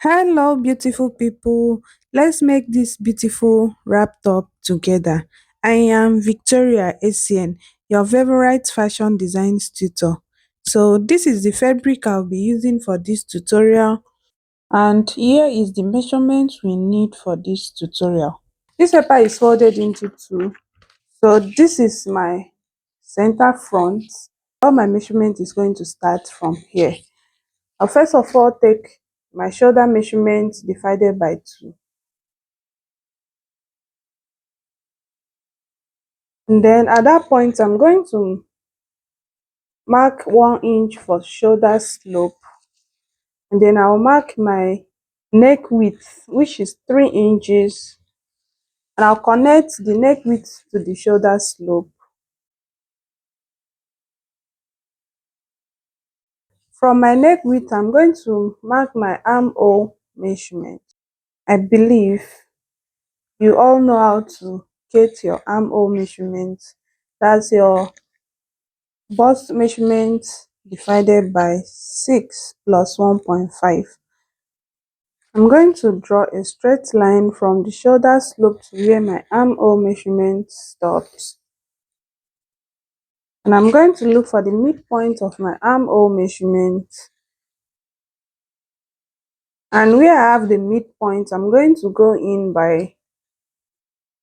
Hello, beautiful people. Let's make this beautiful wrap top together. I am Victoria Essien, your favorite fashion design tutor. So, this is the fabric I'll be using for this tutorial, and here is the measurements we need for this tutorial. This paper is folded into two. So, this is my center front. All my measurement is going to start from here. I'll first of all take my shoulder measurement divided by 2. And then at that point, I'm going to mark 1 inch for shoulder slope. And then I'll mark my neck width, which is 3 inches. And I'll connect the neck width to the shoulder slope. From my neck width, I'm going to mark my armhole measurement. I believe you all know how to get your armhole measurement. That's your bust measurement divided by 6 plus 1.5. I'm going to draw a straight line from the shoulder slope to where my armhole measurement stops. And I'm going to look for the midpoint of my armhole measurement. And where I have the midpoint, I'm going to go in by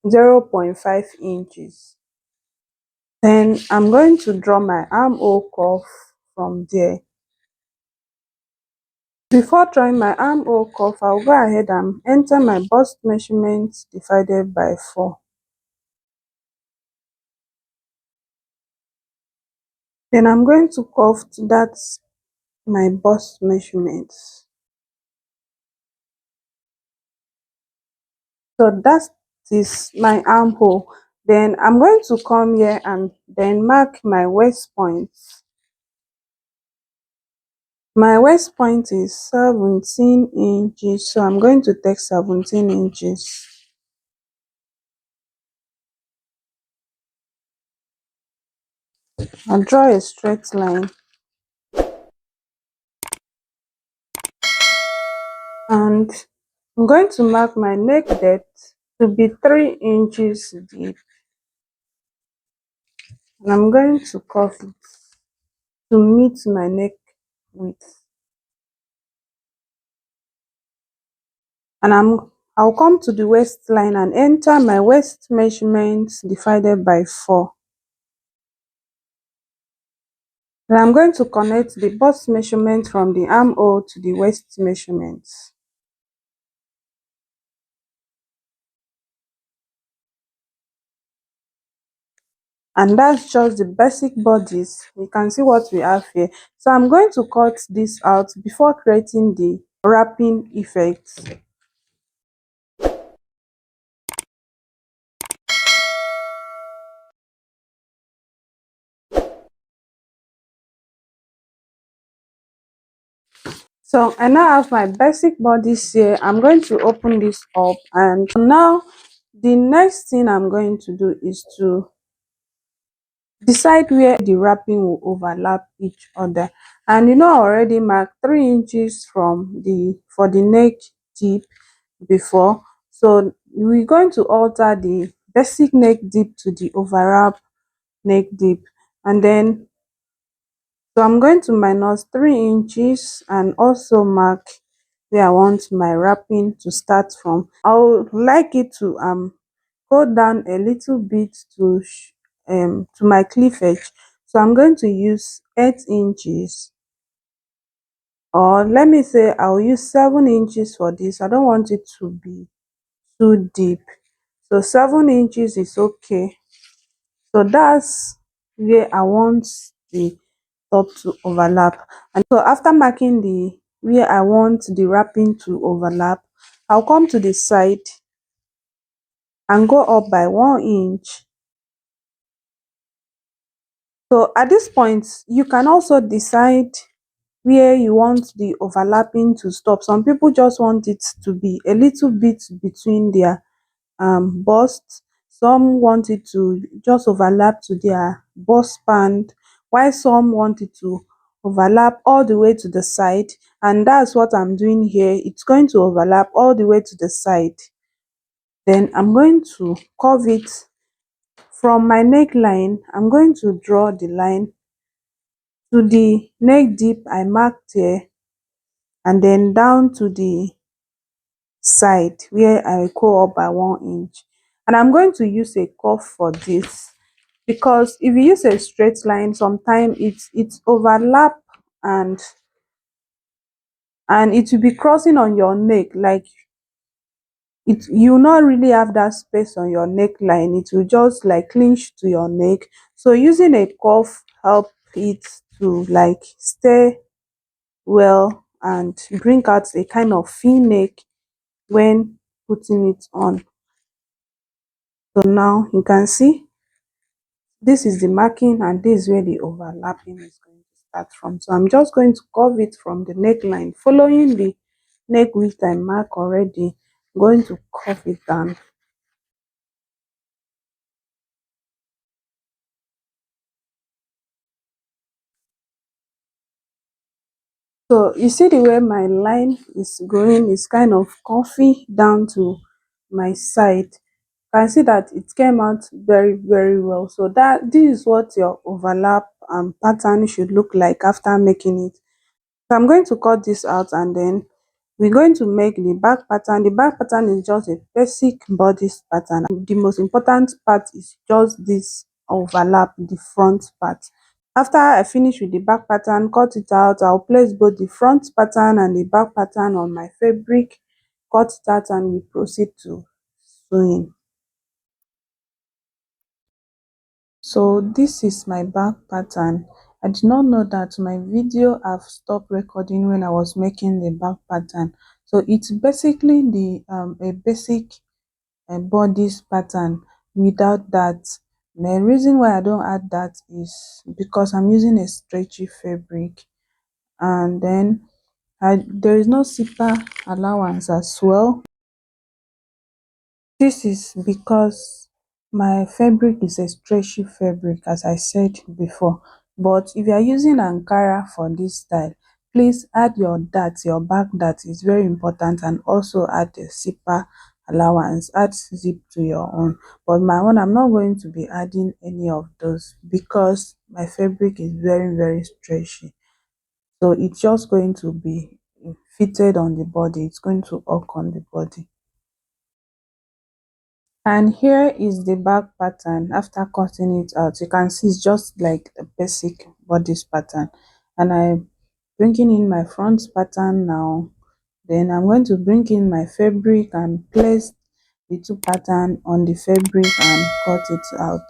0.5 inches. Then I'm going to draw my armhole curve from there. Before drawing my armhole curve, I'll go ahead and enter my bust measurement divided by 4. Then I'm going to curve to that my bust measurement. So that is my armhole. Then I'm going to come here and then mark my waist point. My waist point is 17 inches, so I'm going to take 17 inches. I'll draw a straight line. And I'm going to mark my neck depth to be 3 inches deep. And I'm going to curve it to meet my neck width. And I'll come to the waistline and enter my waist measurement divided by 4. Then I'm going to connect the bust measurement from the armhole to the waist measurement. And that's just the basic bodies. You can see what we have here. So I'm going to cut this out before creating the wrapping effect. So I now have my basic bodies here. I'm going to open this up, and now the next thing I'm going to do is to decide where the wrapping will overlap each other. And I already marked 3 inches from the for the neck deep before. So we're going to alter the basic neck deep to the overlap neck deep. And then so I'm going to minus 3 inches and also mark where I want my wrapping to start from. I would like it to go down a little bit to my cleavage. So I'm going to use 8 inches, or let me say I'll use 7 inches for this. I don't want it to be too deep. So 7 inches is okay. So that's where I want the top to overlap. And so after marking the where I want the wrapping to overlap, I'll come to the side and go up by 1 inch. So at this point, you can also decide where you want the overlapping to stop. Some people just want it to be a little bit between their bust. Some want it to just overlap to their bust band, while some want it to overlap all the way to the side, and that's what I'm doing here. It's going to overlap all the way to the side. Then I'm going to curve it from my neckline. I'm going to draw the line to the neck deep I marked here, and then down to the side where I go up by 1 inch. And I'm going to use a curve for this, because if you use a straight line, sometimes it's overlap, and it will be crossing on your neck. Like, it, you not really have that space on your neckline. It will just like clinch to your neck. So using a curve help it to like stay well and bring out a kind of v neck when putting it on. So now you can see this is the marking, and this is where the overlapping is going to start from. So I'm just going to curve it from the neckline, following the neck width I mark already. I'm going to curve it down. So you see the way my line is going is kind of curvy down to my side. You can see that it came out very well. So that this is what your overlap pattern should look like after making it. So I'm going to cut this out, and then we're going to make the back pattern. The back pattern is just a basic bodice pattern. The most important part is just this overlap, the front part. After I finish with the back pattern, cut it out, I'll place both the front pattern and the back pattern on my fabric, cut it out, and we proceed to sewing. So this is my back pattern. I did not know that my video have stopped recording when I was making the back pattern. So it's basically the a basic bodice pattern without that. The reason why I don't add that is because I'm using a stretchy fabric, and then there is no zipper allowance as well. This is because my fabric is a stretchy fabric, as I said before. But if you are using Ankara for this style, please add your dart, your back dart is very important, and also add the zipper allowance, add zip to your own. But my own, I'm not going to be adding any of those because my fabric is very stretchy. So it's just going to be fitted on the body, it's going to work on the body. And here is the back pattern after cutting it out. You can see it's just like the basic bodice pattern, and I'm bringing in my front pattern now. Then I'm going to bring in my fabric and place the two pattern on the fabric and cut it out.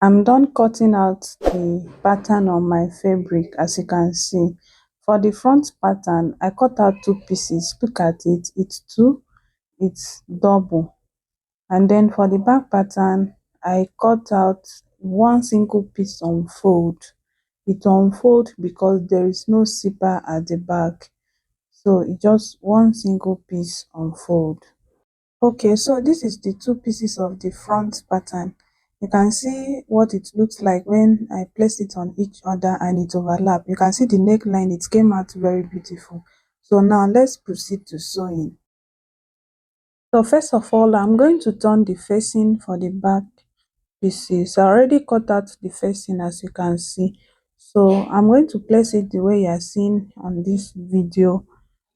I'm done cutting out the pattern on my fabric. As you can see, for the front pattern I cut out two pieces. Look at it, it's two, it's double. And then for the back pattern, I cut out one single piece unfold. It unfold because there is no zipper at the back, so it just one single piece unfold. Okay, so this is the two pieces of the front pattern. You can see what it looks like when I place it on each other and it overlap. You can see the neckline, it came out very beautiful. So now let's proceed to sewing. So first of all, I'm going to turn the facing for the back pieces. I already cut out the facing, as you can see. So I'm going to place it the way you are seeing on this video,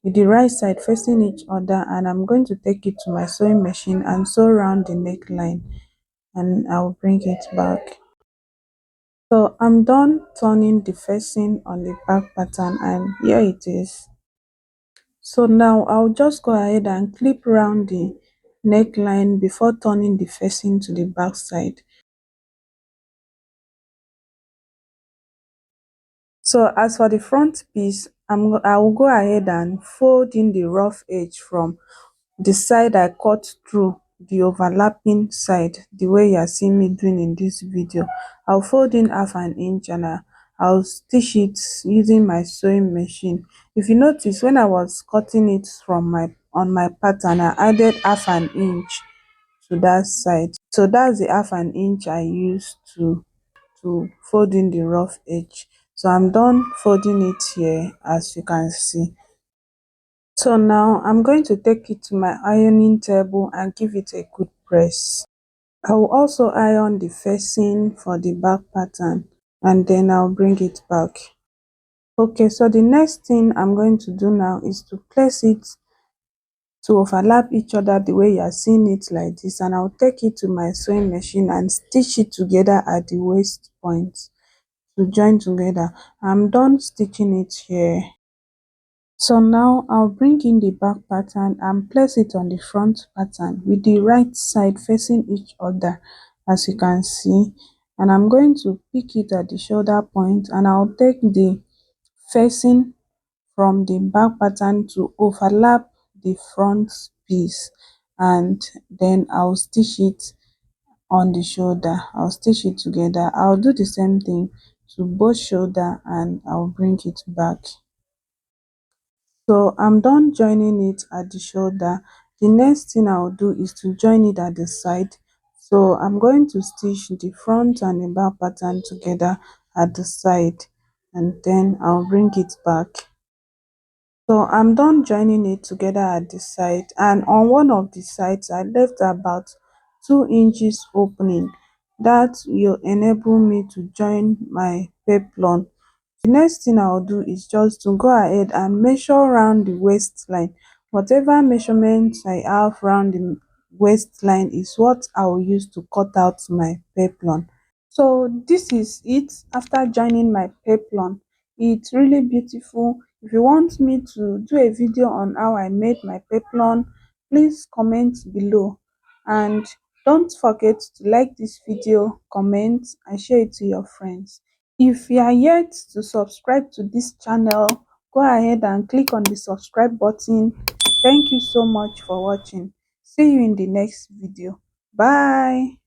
with the right side facing each other, and I'm going to take it to my sewing machine and sew around the neckline, and I'll bring it back. So I'm done turning the facing on the back pattern, and here it is. So now I'll just go ahead and clip around the neckline before turning the facing to the back side. So as for the front piece, I will go ahead and fold in the rough edge from the side I cut through, the overlapping side, the way you are seeing me doing in this video. I'll fold in half an inch, and I'll stitch it using my sewing machine. If you notice, when I was cutting it from my pattern, I added half an inch to that side. So that's the half an inch I used to fold in the rough edge. So I'm done folding it here, as you can see. So now I'm going to take it to my ironing table and give it a good press. I will also iron the facing for the back pattern and then I'll bring it back. Okay, so the next thing I'm going to do now is to place it to overlap each other the way you are seeing it like this, and I'll take it to my sewing machine and stitch it together at the waist point to join together. I'm done stitching it here. So now I'll bring in the back pattern and place it on the front pattern with the right side facing each other, as you can see, and I'm going to pick it at the shoulder point and I'll take the facing from the back pattern to overlap the front piece, and then I'll stitch it on the shoulder. I'll stitch it together. I'll do the same thing to both shoulder and I'll bring it back. So I'm done joining it at the shoulder. The next thing I'll do is to join it at the side. So I'm going to stitch the front and the back pattern together at the side and then I'll bring it back. So I'm done joining it together at the side, and on one of the sides I left about 2 inches opening. That will enable me to join my peplum. The next thing I'll do is just to go ahead and measure around the waistline. Whatever measurement I have around the waistline is what I will use to cut out my peplum. So this is it after joining my peplum. It's really beautiful. If you want me to do a video on how I made my peplum, please comment below, and don't forget to like this video, comment and share it to your friends. If you are yet to subscribe to this channel, go ahead and click on the subscribe button. Thank you so much for watching. See you in the next video. Bye.